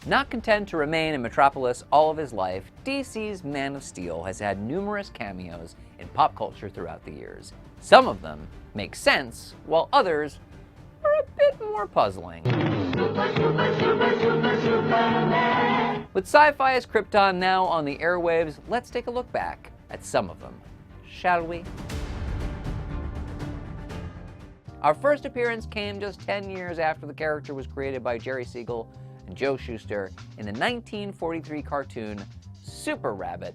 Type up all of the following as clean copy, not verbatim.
Not content to remain in Metropolis all of his life, DC's Man of Steel has had numerous cameos in pop culture throughout the years. Some of them make sense, while others are a bit more puzzling. With SYFY's Krypton now on the airwaves, let's take a look back at some of them, shall we? Our first appearance came just 10 years after the character was created by Jerry Siegel and Joe Shuster in the 1943 cartoon Super Rabbit.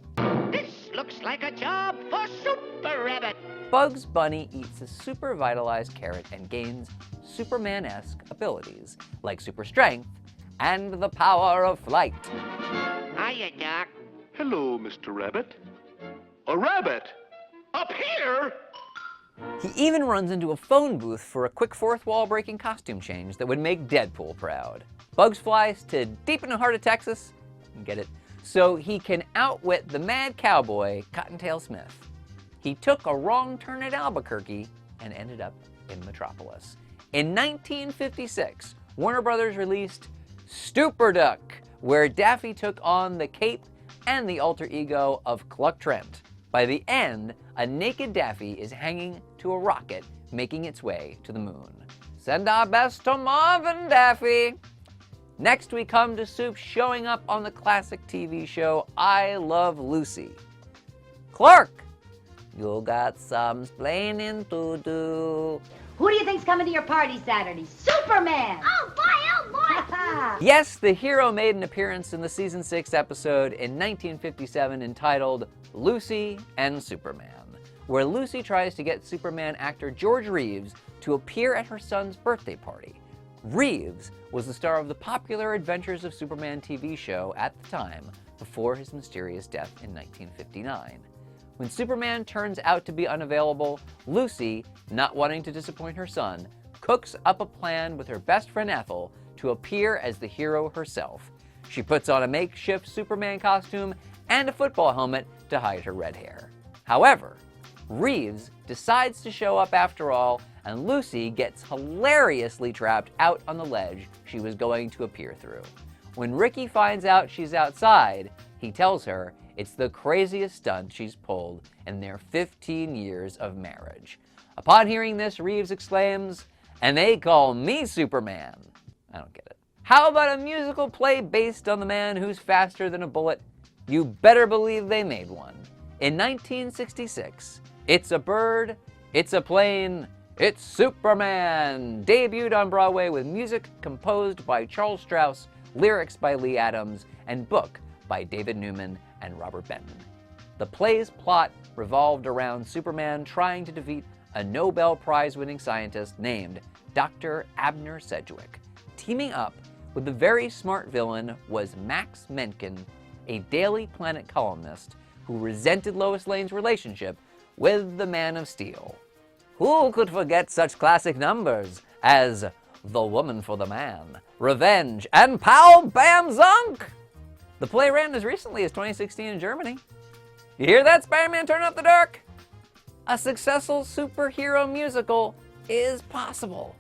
This looks like a job for Super Rabbit. Bugs Bunny eats a super vitalized carrot and gains Superman-esque abilities, like super strength and the power of flight. Hiya, Doc. Hello, Mr. Rabbit. A rabbit? Up here? He even runs into a phone booth for a quick fourth-wall breaking costume change that would make Deadpool proud. Bugs flies to deep in the heart of Texas, get it, so he can outwit the mad cowboy, Cottontail Smith. He took a wrong turn at Albuquerque and ended up in Metropolis. In 1956, Warner Brothers released Stupor Duck, where Daffy took on the cape and the alter ego of Clark Trent. By the end, a naked Daffy is hanging to a rocket making its way to the moon. Send our best to Marvin, Daffy! Next we come to Soup showing up on the classic TV show I Love Lucy. Clark, you got some splaining to do. Who do you think's coming to your party Saturday? Superman! Oh boy, oh boy! Yes, the hero made an appearance in the season 6 episode in 1957 entitled Lucy and Superman, where Lucy tries to get Superman actor George Reeves to appear at her son's birthday party. Reeves was the star of the popular Adventures of Superman TV show at the time, before his mysterious death in 1959. When Superman turns out to be unavailable, Lucy, not wanting to disappoint her son, cooks up a plan with her best friend Ethel to appear as the hero herself. She puts on a makeshift Superman costume and a football helmet to hide her red hair. However, Reeves decides to show up after all, and Lucy gets hilariously trapped out on the ledge she was going to appear through. When Ricky finds out she's outside, he tells her it's the craziest stunt she's pulled in their 15 years of marriage. Upon hearing this, Reeves exclaims, "And they call me Superman." I don't get it. How about a musical play based on the man who's faster than a bullet? You better believe they made one. In 1966, It's a Bird, It's a Plane, It's Superman debuted on Broadway with music composed by Charles Strauss, lyrics by Lee Adams, and book by David Newman and Robert Benton. The play's plot revolved around Superman trying to defeat a Nobel Prize-winning scientist named Dr. Abner Sedgwick. Teaming up with the very smart villain was Max Menken, a Daily Planet columnist who resented Lois Lane's relationship with the Man of Steel. Who could forget such classic numbers as The Woman for the Man, Revenge, and Pow Bam Zunk? The play ran as recently as 2016 in Germany. You hear that, Spider-Man Turn Up the Dark? A successful superhero musical is possible.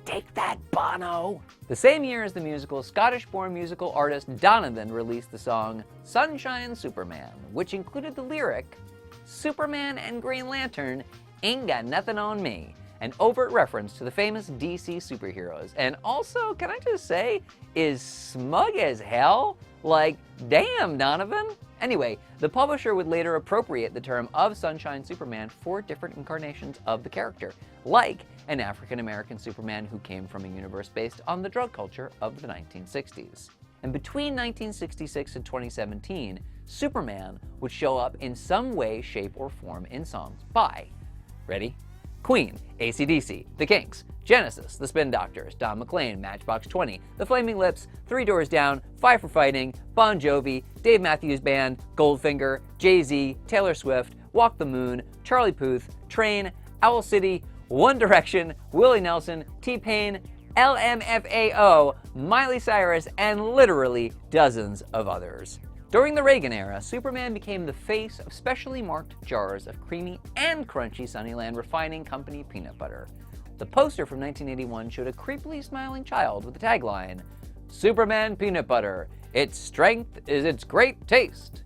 Take that, Bono! The same year as the musical, Scottish-born musical artist Donovan released the song Sunshine Superman, which included the lyric, "Superman and Green Lantern ain't got nothing on me," an overt reference to the famous DC superheroes, and also, can I just say, is smug as hell? Like, damn, Donovan! Anyway, the publisher would later appropriate the term of Sunshine Superman for different incarnations of the character, like an African-American Superman who came from a universe based on the drug culture of the 1960s. And between 1966 and 2017, Superman would show up in some way, shape, or form in songs by, ready? Queen, AC/DC, The Kinks, Genesis, The Spin Doctors, Don McLean, Matchbox 20, The Flaming Lips, Three Doors Down, Five for Fighting, Bon Jovi, Dave Matthews Band, Goldfinger, Jay-Z, Taylor Swift, Walk the Moon, Charlie Puth, Train, Owl City, One Direction, Willie Nelson, T-Pain, LMFAO, Miley Cyrus, and literally dozens of others. During the Reagan era, Superman became the face of specially marked jars of creamy and crunchy Sunnyland Refining Company peanut butter. The poster from 1981 showed a creepily smiling child with the tagline, Superman peanut butter. Its strength is its great taste.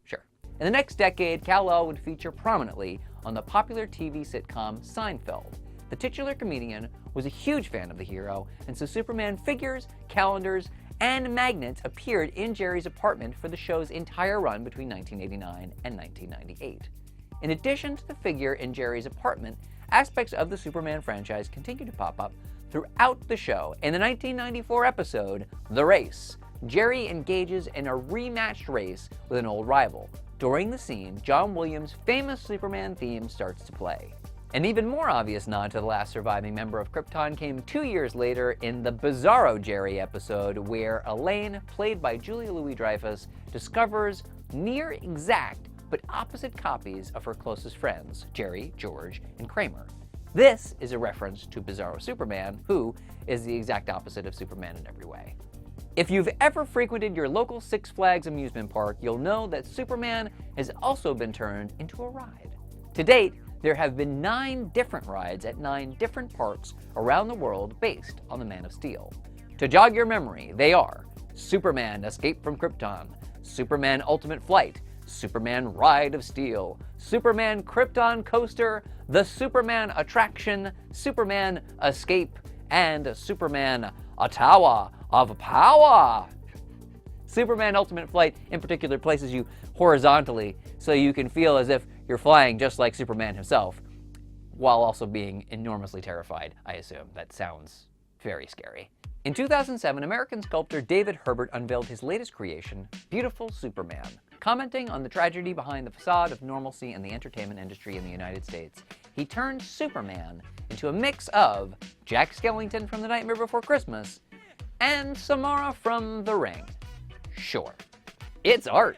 Sure. In the next decade, Kal-El would feature prominently on the popular TV sitcom Seinfeld. The titular comedian was a huge fan of the hero, and so Superman figures, calendars, and magnets appeared in Jerry's apartment for the show's entire run between 1989 and 1998. In addition to the figure in Jerry's apartment, aspects of the Superman franchise continue to pop up throughout the show. In the 1994 episode, The Race, Jerry engages in a rematched race with an old rival. During the scene, John Williams' famous Superman theme starts to play. An even more obvious nod to the last surviving member of Krypton came 2 years later in the Bizarro Jerry episode, where Elaine, played by Julia Louis-Dreyfus, discovers near exact but opposite copies of her closest friends, Jerry, George, and Kramer. This is a reference to Bizarro Superman, who is the exact opposite of Superman in every way. If you've ever frequented your local Six Flags amusement park, you'll know that Superman has also been turned into a ride. To date, there have been 9 different rides at 9 different parks around the world based on the Man of Steel. To jog your memory, they are Superman Escape from Krypton, Superman Ultimate Flight, Superman Ride of Steel, Superman Krypton Coaster, the Superman Attraction, Superman Escape, and Superman A Tower of Power. Superman Ultimate Flight in particular places you horizontally so you can feel as if you're flying just like Superman himself, while also being enormously terrified, I assume. That sounds very scary. In 2007, American sculptor David Herbert unveiled his latest creation, Beautiful Superman. Commenting on the tragedy behind the facade of normalcy in the entertainment industry in the United States, he turned Superman into a mix of Jack Skellington from The Nightmare Before Christmas and Samara from The Ring. Sure, it's art.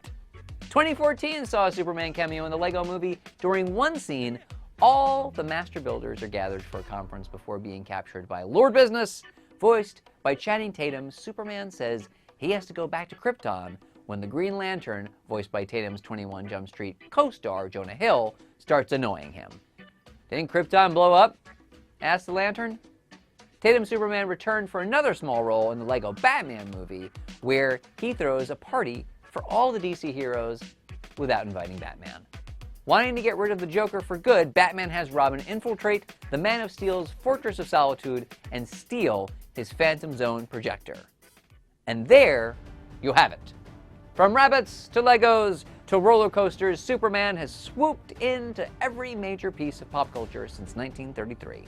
2014 saw a Superman cameo in the Lego Movie. During one scene, all the master builders are gathered for a conference before being captured by Lord Business. Voiced by Channing Tatum, Superman says he has to go back to Krypton when the Green Lantern, voiced by Tatum's 21 Jump Street co-star Jonah Hill, starts annoying him. Didn't Krypton blow up? Asked the Lantern. Tatum's Superman returned for another small role in the Lego Batman movie, where he throws a party for all the DC heroes without inviting Batman. Wanting to get rid of the Joker for good, Batman has Robin infiltrate the Man of Steel's Fortress of Solitude and steal his Phantom Zone projector. And there you have it. From rabbits to Legos to roller coasters, Superman has swooped into every major piece of pop culture since 1933.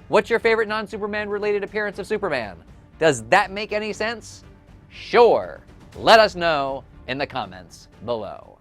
What's your favorite non-Superman related appearance of Superman? Does that make any sense? Sure. Let us know in the comments below.